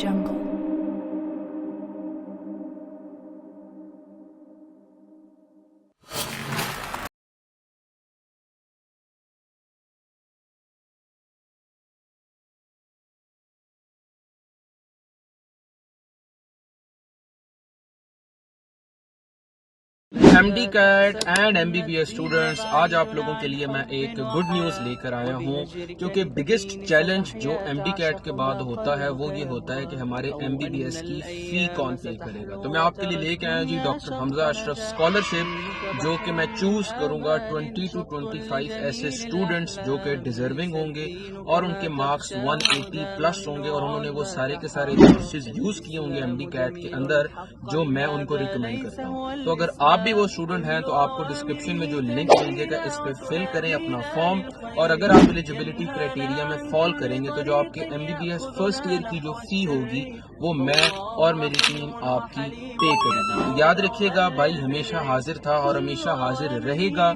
jungle. MD CAT and MBBS students, आज आप लोगों के लिए मैं एक गुड न्यूज लेकर आया हूं, क्योंकि बिगेस्ट चैलेंज जो एमडी कैट के बाद होता है वो ये होता है कि हमारे एमबीबीएस की फी कौन पे करेगा। तो मैं आपके लिए लेके आया जी डॉक्टर हमजा अशरफ स्कॉलरशिप, जो कि मैं चूज करूंगा 20 to 25 ऐसे स्टूडेंट्स जो कि डिजर्विंग होंगे और उनके मार्क्स 180 प्लस होंगे और उन्होंने वो सारे के सारे कोर्सेज यूज किए होंगे एमडी कैट के अंदर, जो मैं उनको रिकमेंड करता हूँ। तो अगर आप भी वो स्टूडेंट हैं तो आपको डिस्क्रिप्शन में जो लिंक मिल जाएगा इस पे फिल करें अपना फॉर्म, और अगर आप एलिजिबिलिटी क्राइटेरिया में फॉल करेंगे तो जो आपके एमबीबीएस फर्स्ट ईयर की जो फी होगी वो मैं और मेरी टीम आपकी पे करेगी। तो याद रखिएगा, भाई हमेशा हाजिर था और हमेशा हाजिर रहेगा,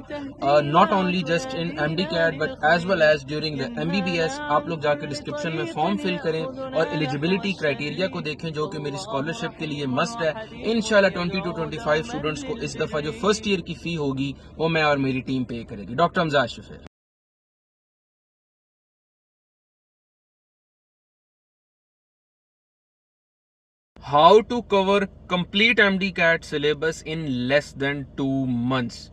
not only just in MD CAT but as well as during the MBBS. आप लोग जाकर डिस्क्रिप्शन में फॉर्म फिल करें और एलिजिबिलिटी क्राइटेरिया को देखें, जो कि मेरी स्कॉलरशिप के लिए मस्ट है। इंशाल्लाह 20 to 25 स्टूडेंट्स को इस दफा जो फर्स्ट ईयर की फी होगी वो मैं और मेरी टीम पे करेगी। Doctor Hamza Ashraf. How to cover complete MD CAT syllabus in less than 2 months।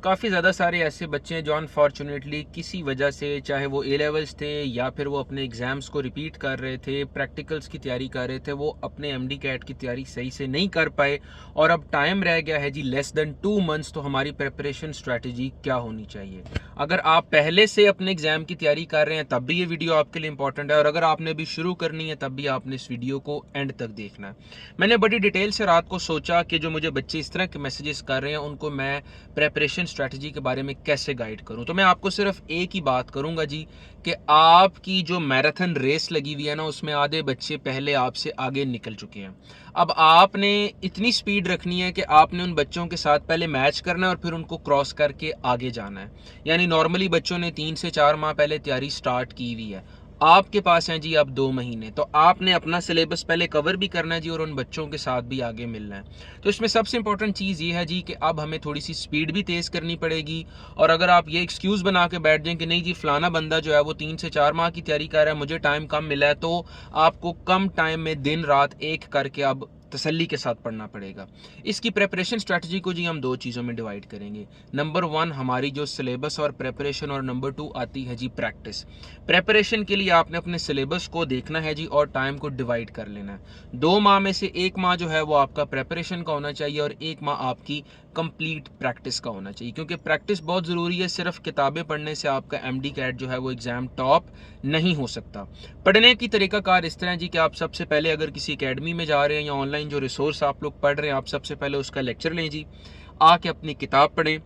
काफ़ी ज़्यादा सारे ऐसे बच्चे हैं जो अनफॉर्चुनेटली किसी वजह से, चाहे वो ए लेवल्स थे या फिर वो अपने एग्ज़ाम्स को रिपीट कर रहे थे, प्रैक्टिकल्स की तैयारी कर रहे थे, वो अपने एमडी कैट की तैयारी सही से नहीं कर पाए और अब टाइम रह गया है जी लेस देन 2 months। तो हमारी प्रिपरेशन स्ट्रैटेजी क्या होनी चाहिए? अगर आप पहले से अपने एग्ज़ाम की तैयारी कर रहे हैं तब भी ये वीडियो आपके लिए इंपॉर्टेंट है, और अगर आपने अभी शुरू करनी है तब भी आपने इस वीडियो को एंड तक देखना है। मैंने बड़ी डिटेल से रात को सोचा कि जो मुझे बच्चे इस तरह के मैसेजेस कर रहे हैं उनको मैं प्रेपरेशन स्ट्रैटेजी के बारे में कैसे गाइड करूं। तो मैं आपको सिर्फ एक ही बात करूंगा जी, कि आपकी जो मैराथन रेस लगी हुई है ना, उसमें आधे बच्चे पहले आपसे आगे निकल चुके हैं। अब आपने इतनी स्पीड रखनी है कि आपने उन बच्चों के साथ पहले मैच करना है और फिर उनको क्रॉस करके आगे जाना है। यानी नॉर्मली बच्चों ने 3 से 4 माह पहले तैयारी स्टार्ट की हुई है, आपके पास हैं जी अब 2 महीने, तो आपने अपना सिलेबस पहले कवर भी करना है जी और उन बच्चों के साथ भी आगे मिलना है। तो इसमें सबसे इंपॉर्टेंट चीज़ ये है जी कि अब हमें थोड़ी सी स्पीड भी तेज़ करनी पड़ेगी। और अगर आप ये एक्सक्यूज़ बना के बैठ जाएं कि नहीं जी फलाना बंदा जो है वो 3 से 4 माह की तैयारी कर रहा है, मुझे टाइम कम मिला है, तो आपको कम टाइम में दिन रात एक करके अब तसल्ली के साथ पढ़ना पड़ेगा। इसकी प्रेपरेशन स्ट्रैटेजी को जी हम 2 चीज़ों में डिवाइड करेंगे। नंबर 1 हमारी जो सिलेबस और प्रेपरेशन, और नंबर 2 आती है जी प्रैक्टिस। प्रेपरेशन के लिए आपने अपने सिलेबस को देखना है जी और टाइम को डिवाइड कर लेना है। 2 माह में से 1 माह जो है वो आपका प्रेपरेशन का होना चाहिए और 1 माह आपकी कंप्लीट प्रैक्टिस का होना चाहिए, क्योंकि प्रैक्टिस बहुत ज़रूरी है। सिर्फ किताबें पढ़ने से आपका एमडी कैट जो है वो एग्ज़ाम टॉप नहीं हो सकता। पढ़ने की तरीकाकार इस तरह है जी कि आप सबसे पहले अगर किसी एकेडमी में जा रहे हैं या ऑनलाइन जो रिसोर्स आप लोग पढ़ रहे हैं, आप सबसे पहले उसका लेक्चर लें जी, आके अपनी किताब पढ़ें,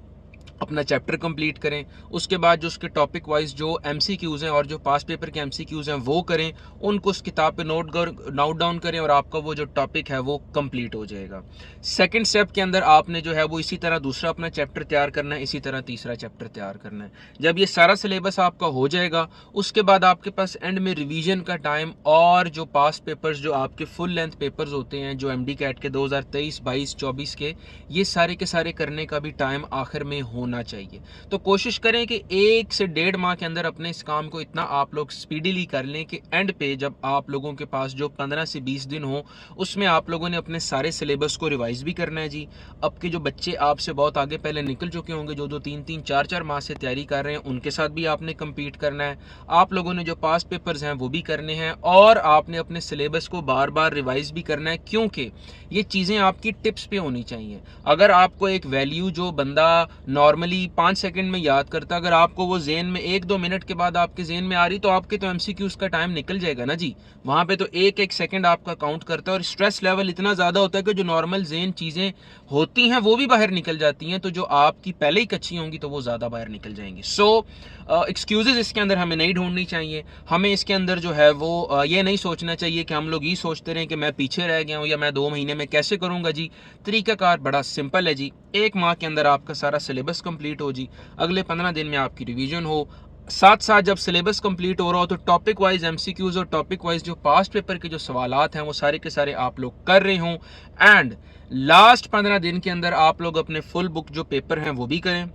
अपना चैप्टर कंप्लीट करें। उसके बाद जो उसके टॉपिक वाइज जो एमसीक्यूज़ हैं और जो पास्ट पेपर के एमसीक्यूज़ हैं वो करें, उनको उस किताब पे नोट डाउन करें और आपका वो जो टॉपिक है वो कंप्लीट हो जाएगा। सेकंड स्टेप के अंदर आपने जो है वो इसी तरह दूसरा अपना चैप्टर तैयार करना है, इसी तरह तीसरा चैप्टर तैयार करना है। जब ये सारा सिलेबस आपका हो जाएगा, उसके बाद आपके पास एंड में रिवीजन का टाइम और जो पास्ट पेपर्स, जो आपके फुल लेंथ पेपर्स होते हैं, जो एमडी कैट के 2023, 22, 24 के, ये सारे के सारे करने का भी टाइम आखिर में होना चाहिए। तो कोशिश करें कि 1 से 1.5 माह के अंदर अपने इस काम को इतना आप लोग स्पीडीली कर लें कि एंड पे जब आप लोगों के पास जो 15 से 20 दिन हो, उसमें आप लोगों ने अपने सारे सिलेबस को रिवाइज भी करना है जी। अब के जो बच्चे आपसे बहुत आगे पहले निकल चुके होंगे, जो 3-3, 4-4 माह से तैयारी कर रहे हैं, उनके साथ भी आपने कम्पीट करना है। आप लोगों ने जो पास्ट पेपर्स हैं वो भी करने हैं और आपने अपने सिलेबस को बार बार रिवाइज भी करना है, क्योंकि ये चीज़ें आपकी टिप्स पे होनी चाहिए। अगर आपको एक वैल्यू जो बंदा नॉर्मली 5 सेकंड में याद करता, अगर आपको वो जेन में 1-2 मिनट के बाद आपके जेन में आ रही, तो आपके तो एमसीक्यूज़ का टाइम निकल जाएगा ना जी। वहाँ पे तो 1-1 सेकंड आपका काउंट करता है और स्ट्रेस लेवल इतना ज़्यादा होता है कि जो नॉर्मल जेन चीज़ें होती हैं वो भी बाहर निकल जाती हैं, तो जो आपकी पहले ही कच्ची होंगी तो वो ज़्यादा बाहर निकल जाएंगी। सो एक्सक्यूज़ेस इसके अंदर हमें नहीं ढूंढनी चाहिए। हमें इसके अंदर जो है वो ये नहीं सोचना चाहिए कि हम लोग ये सोचते रहें कि मैं पीछे रह गया हूँ या मैं 2 महीने में कैसे करूँगा जी। तरीकाकार बड़ा सिंपल है जी। 1 माह के अंदर आपका सारा सिलेबस कंप्लीट हो जी, अगले 15 दिन में आपकी रिवीजन हो, साथ साथ जब सिलेबस कंप्लीट हो रहा हो तो टॉपिक वाइज एमसीक्यूज और टॉपिक वाइज जो पास्ट पेपर के जो सवालात हैं वो सारे के सारे आप लोग कर रहे हों। एंड लास्ट 15 दिन के अंदर आप लोग अपने फुल बुक जो पेपर हैं वो भी करें,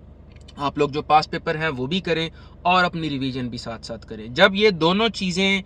आप लोग जो पास्ट पेपर हैं वो भी करें और अपनी रिवीजन भी साथ साथ करें। जब ये दोनों चीज़ें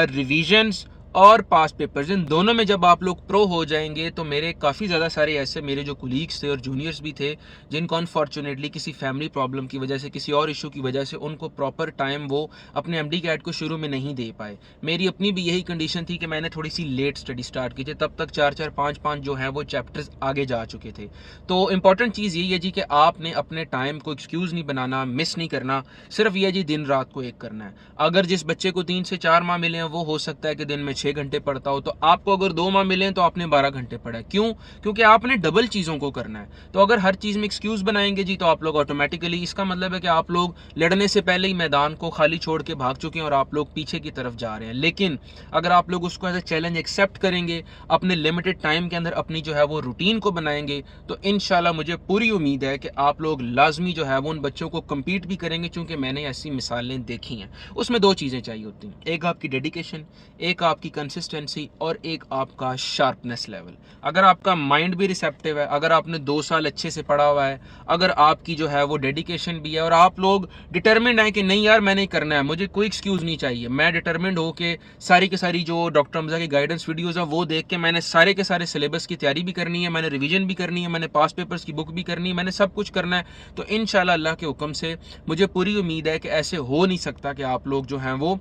रिवीजन्स और पास्ट पेपर्स इन दोनों में जब आप लोग प्रो हो जाएंगे तो मेरे काफ़ी ज़्यादा सारे ऐसे मेरे जो कुलीग्स थे और जूनियर्स भी थे जिनको अनफॉर्चुनेटली किसी फैमिली प्रॉब्लम की वजह से, किसी और इशू की वजह से उनको प्रॉपर टाइम वो अपने एमडी कैट को शुरू में नहीं दे पाए। मेरी अपनी भी यही कंडीशन थी कि मैंने थोड़ी सी लेट स्टडी स्टार्ट की थी, तब तक 4-4 5-5 जो हैं वो चैप्टर्स आगे जा चुके थे। तो इंपॉर्टेंट चीज़ यही है जी कि आपने अपने टाइम को एक्सक्यूज़ नहीं बनाना, मिस नहीं करना, सिर्फ ये जी दिन रात को एक करना है। अगर जिस बच्चे को 3 से 4 माह मिले हैं वो हो सकता है कि दिन में 6 घंटे पढ़ता हो, तो आपको अगर 2 माह मिले तो आपने 12 घंटे पढ़ा है। क्यों? क्योंकि आपने डबल चीज़ों को करना है। तो अगर हर चीज़ में एक्सक्यूज़ बनाएंगे जी तो आप लोग ऑटोमेटिकली, इसका मतलब है कि आप लोग लड़ने से पहले ही मैदान को खाली छोड़ के भाग चुके हैं और आप लोग पीछे की तरफ जा रहे हैं। लेकिन अगर आप लोग उसको एज ए चैलेंज एक्सेप्ट करेंगे, अपने लिमिटेड टाइम के अंदर अपनी जो है वो रूटीन को बनाएंगे, तो इंशाल्लाह मुझे पूरी उम्मीद है कि आप लोग लाजमी जो है वो उन बच्चों को कम्पीट भी करेंगे, क्योंकि मैंने ऐसी मिसालें देखी हैं। उसमें 2 चीज़ें चाहिए होती हैं, एक आपकी डेडिकेशन, एक आपकी कंसिस्टेंसी और एक आपका शार्पनेस लेवल। अगर आपका माइंड भी रिसेप्टिव है, अगर आपने 2 साल अच्छे से पढ़ा हुआ है, अगर आपकी जो है वो डेडिकेशन भी है और आप लोग डिटर्मिंड है कि नहीं यार मैंने करना है, मुझे कोई एक्सक्यूज़ नहीं चाहिए, मैं डिटर्मिंड हो के सारी की सारी जो डॉक्टर हमजा की गाइडेंस वीडियोज़ है वो देख के मैंने सारे के सारे सिलेबस की तैयारी भी करनी है, मैंने रिवीजन भी करनी है, मैंने पास पेपर्स की बुक भी करनी है, मैंने सब कुछ करना है, तो इंशाल्लाह अल्लाह के हुक्म से मुझे पूरी उम्मीद है कि ऐसे हो नहीं सकता कि आप लोग जो हैं वो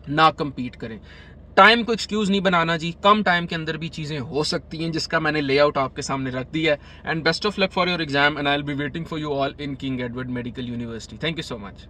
ना कम्पीट करें। टाइम को एक्सक्यूज़ नहीं बनाना जी, कम टाइम के अंदर भी चीज़ें हो सकती हैं, जिसका मैंने लेआउट आपके सामने रख दिया है। And best of luck for your exam and I will be waiting for you all in king Edward medical university. Thank you so much.